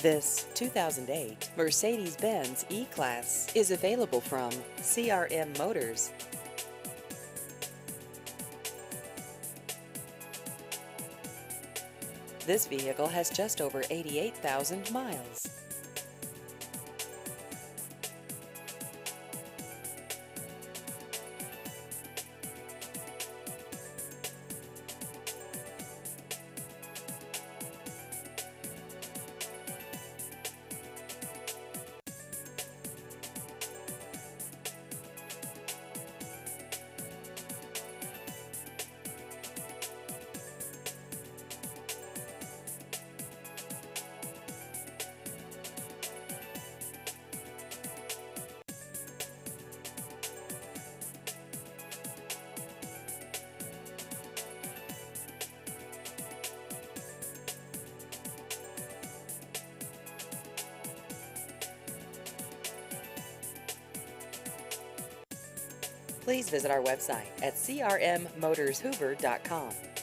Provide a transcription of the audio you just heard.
This 2008 Mercedes-Benz E-Class is available from CRM Motors. This vehicle has just over 88,000 miles. Please visit our website at crmmotorshoover.com.